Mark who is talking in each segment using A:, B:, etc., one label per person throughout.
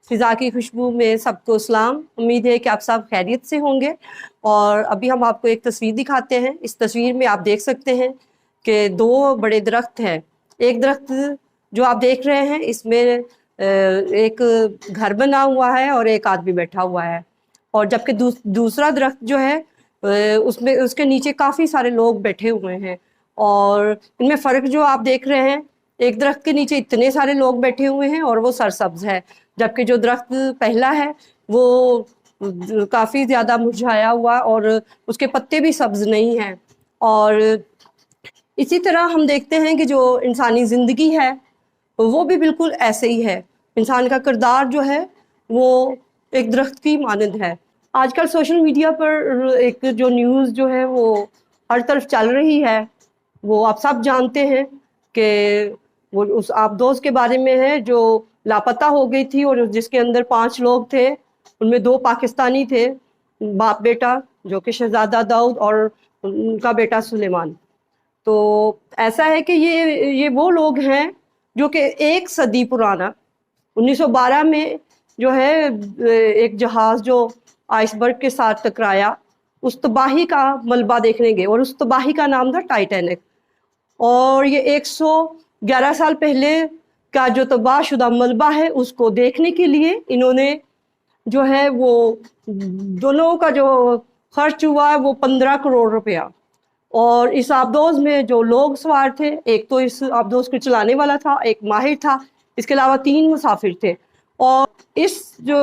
A: फ़िज़ा की खुशबू में सबको सलाम। उम्मीद है कि आप सब खैरियत से होंगे। और अभी हम आपको एक तस्वीर दिखाते हैं। इस तस्वीर में आप देख सकते हैं कि 2 बड़े दरख्त हैं। एक दरख्त जो आप देख रहे हैं इसमें एक घर बना हुआ है और एक आदमी बैठा हुआ है, और जबकि दूसरा दरख्त जो है उसमें उसके नीचे काफ़ी सारे लोग बैठे हुए हैं। और इनमें फ़र्क जो आप देख रहे हैं, एक दरख्त के नीचे इतने सारे लोग बैठे हुए हैं और वो सरसब्ज है, जबकि जो दरख्त पहला है वो काफ़ी ज़्यादा मुरझाया हुआ और उसके पत्ते भी सब्ज नहीं हैं। और इसी तरह हम देखते हैं कि जो इंसानी ज़िंदगी है वो भी बिल्कुल ऐसे ही है। इंसान का किरदार जो है वो एक दरख्त की मानंद है। आजकल सोशल मीडिया पर एक जो न्यूज़ जो है वो हर तरफ चल रही है, वो आप सब जानते हैं कि वो उस आबदोज़ के बारे में है जो लापता हो गई थी और जिसके अंदर 5 लोग थे, उनमें 2 पाकिस्तानी थे, बाप बेटा, जो कि शहज़ादा दाऊद और उनका बेटा सुलेमान। तो ऐसा है कि ये वो लोग हैं जो कि 1 सदी पुराना 1912 में जो है एक जहाज़ जो आइसबर्ग के साथ टकराया, उस तबाही का मलबा देखने गए और उस तबाही का नाम था टाइटैनिक। और ये 111 साल पहले का जो तबाहशुदा मलबा है उसको देखने के लिए इन्होंने जो है वो दोनों का जो खर्च हुआ है वो 15 करोड़ रुपया। और इस आबदोज़ में जो लोग सवार थे, एक तो इस आबदोज़ को चलाने वाला था, एक माहिर था, इसके अलावा 3 मुसाफिर थे। और इस जो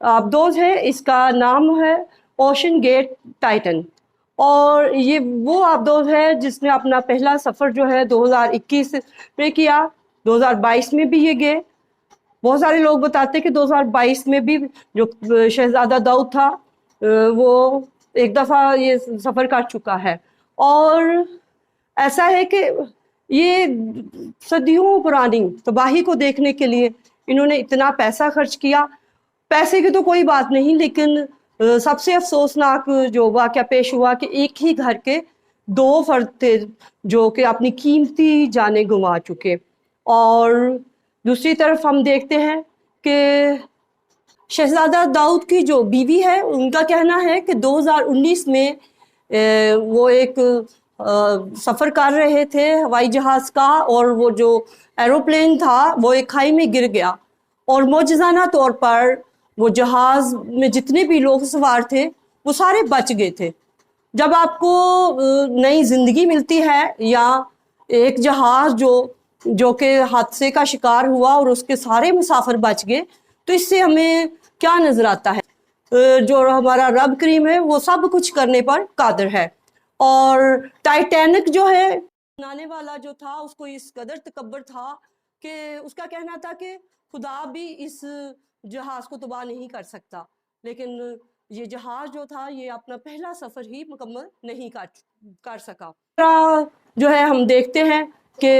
A: आबदोज़ है इसका नाम है ओशन गेट टाइटन। और ये वो आबदोज़ है जिसने अपना पहला सफ़र जो है 2021 में किया, 2022 में भी ये गए। बहुत सारे लोग बताते हैं कि 2022 में भी जो शहज़ादा दाऊद था वो एक दफ़ा ये सफ़र कर चुका है। और ऐसा है कि ये सदियों पुरानी तबाही को देखने के लिए इन्होंने इतना पैसा खर्च किया। पैसे की तो कोई बात नहीं, लेकिन सबसे अफसोसनाक जो वाक़या पेश हुआ कि एक ही घर के 2 फ़र्द थे जो कि अपनी कीमती जानें गंवा चुके। और दूसरी तरफ हम देखते हैं कि शहज़ादा दाऊद की जो बीवी है उनका कहना है कि 2019 में वो एक सफ़र कर रहे थे हवाई जहाज़ का, और वो जो एरोप्लेन था वो एक खाई में गिर गया और मौजज़ाना तौर पर वो जहाज़ में जितने भी लोग सवार थे वो सारे बच गए थे। जब आपको नई ज़िंदगी मिलती है या एक जहाज़ जो कि हादसे का शिकार हुआ और उसके सारे मुसाफिर बच गए, तो इससे हमें क्या नज़र आता है? जो हमारा रब करीम है वो सब कुछ करने पर कादिर है। और टाइटैनिक जो है बनाने वाला जो था उसको इस कदर तकब्बर था कि उसका कहना था कि खुदा भी इस जहाज़ को तबाह नहीं कर सकता, लेकिन ये जहाज़ जो था ये अपना पहला सफ़र ही मुकम्मल नहीं कर सका। जो है हम देखते हैं कि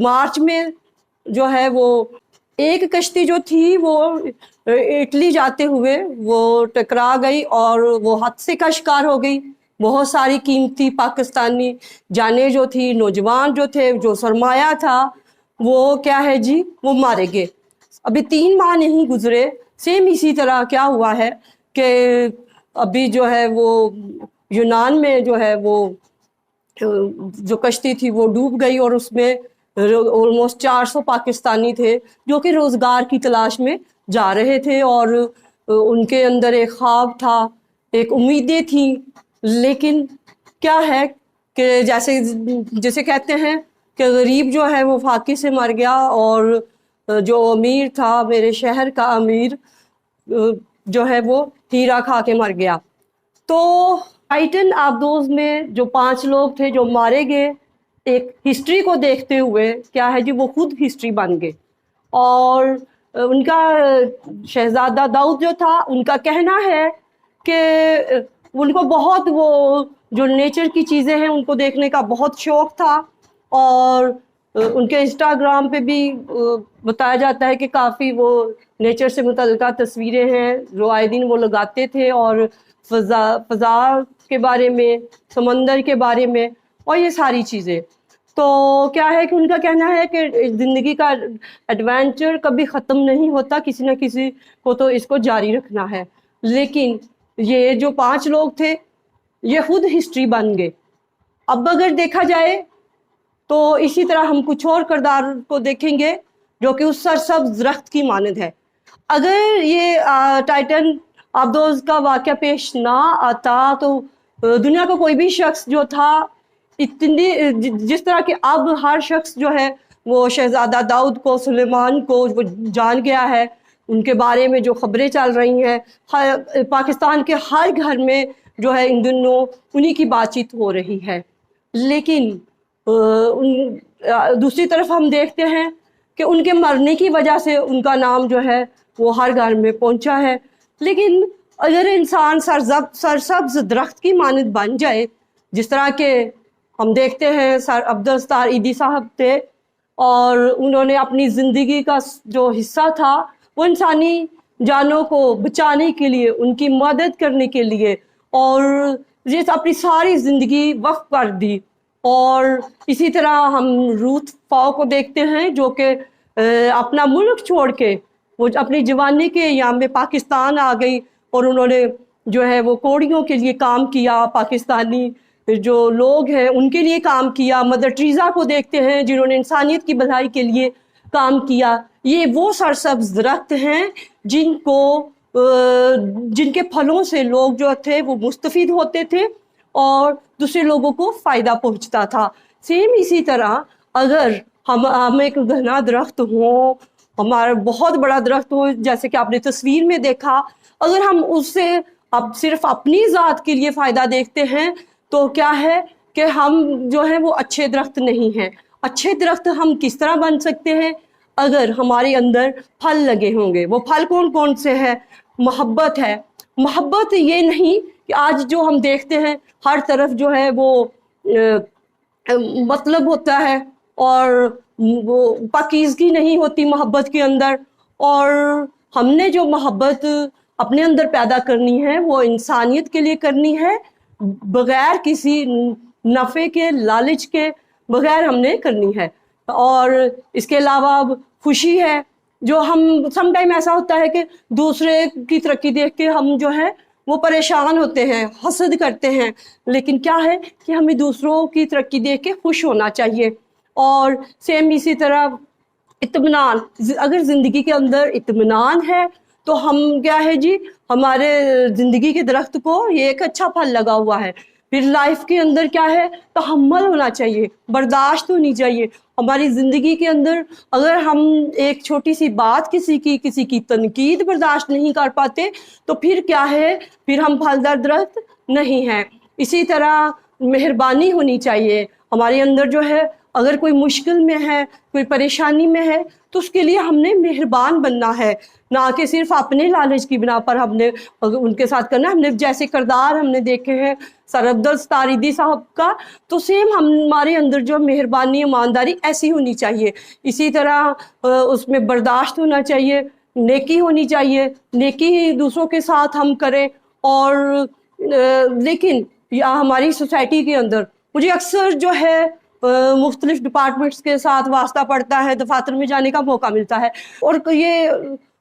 A: मार्च में जो है वो एक कश्ती जो थी वो इटली जाते हुए वो टकरा गई और वो हादसे का शिकार हो गई। बहुत सारी कीमती पाकिस्तानी जानें जो थी, नौजवान जो थे, जो सरमाया था, वो क्या है जी, वो मारे गए। अभी 3 माह नहीं गुजरे, सेम इसी तरह क्या हुआ है कि अभी जो है वो यूनान में जो है वो जो कश्ती थी वो डूब गई और उसमें ऑलमोस्ट 400 पाकिस्तानी थे जो कि रोज़गार की तलाश में जा रहे थे और उनके अंदर एक ख्वाब था, एक उम्मीदें थी। लेकिन क्या है कि जैसे कहते हैं कि गरीब जो है वो फाकी से मर गया और जो अमीर था, मेरे शहर का अमीर जो है वो हीरा खा के मर गया। तो टाइटन आबदोज़ में जो 5 लोग थे जो मारे गए, एक हिस्ट्री को देखते हुए क्या है जी, वो खुद हिस्ट्री बन गए। और उनका शहज़ादा दाऊद जो था, उनका कहना है कि उनको बहुत वो जो नेचर की चीज़ें हैं उनको देखने का बहुत शौक़ था। और उनके इंस्टाग्राम पे भी बताया जाता है कि काफ़ी वो नेचर से मुतल्लिक़ा तस्वीरें हैं जो आए दिन वो लगाते थे, और फ़ज़ा के बारे में, समंदर के बारे में और ये सारी चीज़ें। تو क्या है कि उनका कहना है कि ज़िंदगी का एडवेंचर कभी ख़त्म नहीं होता, किसी न किसी को तो इसको जारी रखना है। लेकिन ये जो 5 लोग थे ये खुद हिस्ट्री बन गए। अब अगर देखा जाए तो इसी तरह हम कुछ और किरदार को देखेंगे जो कि उस सरसब्ज़ दरख्त की मानद है। अगर ये टाइटन आबदोज़ का वाक़या पेश ना आता तो दुनिया का कोई भी शख्स जो था इतनी जिस तरह कि अब हर शख्स जो है वो शहजादा दाऊद को, सुलेमान को वो जान गया है, उनके बारे में जो खबरें चल रही हैं पाकिस्तान के हर घर में जो है इन दिनों उन्हीं की बातचीत हो रही है। लेकिन दूसरी तरफ हम देखते हैं कि उनके मरने की वजह से उनका नाम जो है वो हर घर में पहुंचा है। लेकिन अगर इंसान सरसब्ज़ दरख्त की मानद बन जाए, जिस तरह के हम देखते हैं सर अब्दुल सत्तार ईदी साहब थे और उन्होंने अपनी ज़िंदगी का जो हिस्सा था वो इंसानी जानों को बचाने के लिए, उनकी मदद करने के लिए और ये अपनी सारी ज़िंदगी वक्फ कर दी। और इसी तरह हम रूथ फॉ को देखते हैं जो कि अपना मुल्क छोड़ के वो अपनी जवानी के याम में पाकिस्तान आ गई और उन्होंने जो है वो कोड़ियों के लिए काम किया, पाकिस्तानी जो लोग हैं उनके लिए काम किया। मदर टेरेसा को देखते हैं जिन्होंने इंसानियत की भलाई के लिए काम किया। ये वो सरसब्ज़ दरख्त हैं जिनके फलों से लोग जो थे वो मुस्तफ़ीद होते थे और दूसरे लोगों को फ़ायदा पहुंचता था। सेम इसी तरह अगर हम एक घना दरख्त हो, हमारा बहुत बड़ा दरख्त हो, जैसे कि आपने तस्वीर में देखा, अगर हम उससे अब सिर्फ अपनी ज़ात के लिए फ़ायदा देखते हैं तो क्या है कि हम जो है वो अच्छे दरख्त नहीं हैं। अच्छे दरख्त हम किस तरह बन सकते हैं? अगर हमारे अंदर फल लगे होंगे। वो फल कौन कौन से हैं? मोहब्बत है। मोहब्बत ये नहीं कि आज जो हम देखते हैं हर तरफ जो है वो मतलब होता है और वो पाकीज़गी नहीं होती मोहब्बत के अंदर। और हमने जो मोहब्बत अपने अंदर पैदा करनी है वो इंसानियत के लिए करनी है, बगैर किसी नफ़े के, लालच के बगैर हमने करनी है। और इसके अलावा अब खुशी है जो हम सम टाइम ऐसा होता है कि दूसरे की तरक्की देख के हम जो है वो परेशान होते हैं, हसद करते हैं। लेकिन क्या है कि हमें दूसरों की तरक्की देख के खुश होना चाहिए। और सेम इसी तरह इत्मीनान, अगर ज़िंदगी के अंदर इत्मीनान है तो हम क्या है जी, हमारे ज़िंदगी के दरख्त को ये एक अच्छा फल लगा हुआ है। फिर लाइफ के अंदर क्या है, तहम्मुल होना चाहिए, बर्दाश्त होनी चाहिए। हमारी ज़िंदगी के अंदर अगर हम एक छोटी सी बात किसी की तनकीद बर्दाश्त नहीं कर पाते तो फिर क्या है, फिर हम फलदार दरख्त नहीं हैं। इसी तरह मेहरबानी होनी चाहिए हमारे अंदर जो है। अगर कोई मुश्किल में है, कोई परेशानी में है तो उसके लिए हमने मेहरबान बनना है, ना कि सिर्फ अपने लालच की बिना पर हमने उनके साथ करना। हमने जैसे किरदार हमने देखे हैं सर अब्दुल सत्तार ईदी साहब का, तो सेम हमारे अंदर जो मेहरबानी, ईमानदारी ऐसी होनी चाहिए। इसी तरह उसमें बर्दाश्त होना चाहिए, नेकी होनी चाहिए, नेकी ही दूसरों के साथ हम करें। और लेकिन हमारी सोसाइटी के अंदर मुझे अक्सर जो है मुख्तलिफ डिपार्टमेंट्स के साथ वास्ता पड़ता है, दफातर में जाने का मौका मिलता है और ये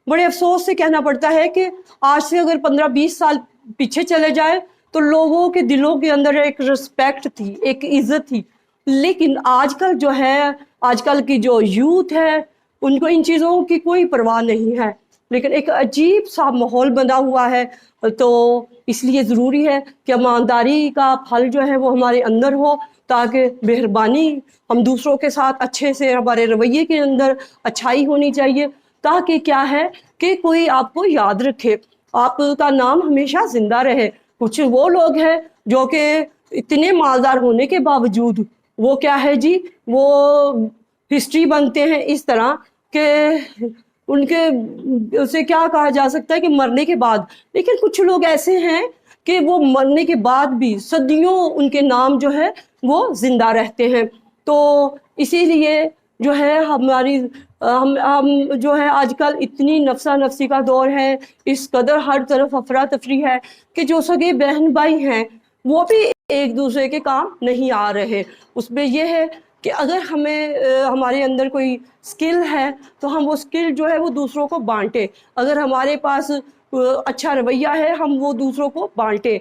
A: बड़े अफसोस से कहना पड़ता है कि आज से अगर 15-20 साल पीछे चले जाए तो लोगों के दिलों के अंदर एक रिस्पेक्ट थी, एक इज्जत थी। लेकिन आजकल जो है, आजकल की जो यूथ है उनको इन चीज़ों की कोई परवाह नहीं है। लेकिन एक अजीब सा माहौल बना हुआ है। तो इसलिए ज़रूरी है कि ईमानदारी का फल जो है वो हमारे अंदर हो, ताकि मेहरबानी, हम दूसरों के साथ अच्छे से, हमारे रवैये के अंदर अच्छाई होनी चाहिए, ताकि क्या है कि कोई आपको याद रखे, आपका नाम हमेशा जिंदा रहे। कुछ वो लोग हैं जो कि इतने मालदार होने के बावजूद वो क्या है जी, वो हिस्ट्री बनते हैं इस तरह कि उनके उसे क्या कहा जा सकता है कि मरने के बाद। लेकिन कुछ लोग ऐसे हैं कि वो मरने के बाद भी सदियों उनके नाम जो है वो जिंदा रहते हैं। तो इसीलिए जो है हमारी हम जो है आजकल इतनी नफसा नफसी का दौर है, इस कदर हर तरफ अफरा तफरी है कि जो सगे बहन भाई हैं वो भी एक दूसरे के काम नहीं आ रहे। उसमें यह है کہ اگر ہمیں ہمارے اندر کوئی سکل ہے تو ہم وہ سکل جو ہے وہ دوسروں کو بانٹیں، اگر ہمارے پاس اچھا رویہ ہے ہم وہ دوسروں کو بانٹیں،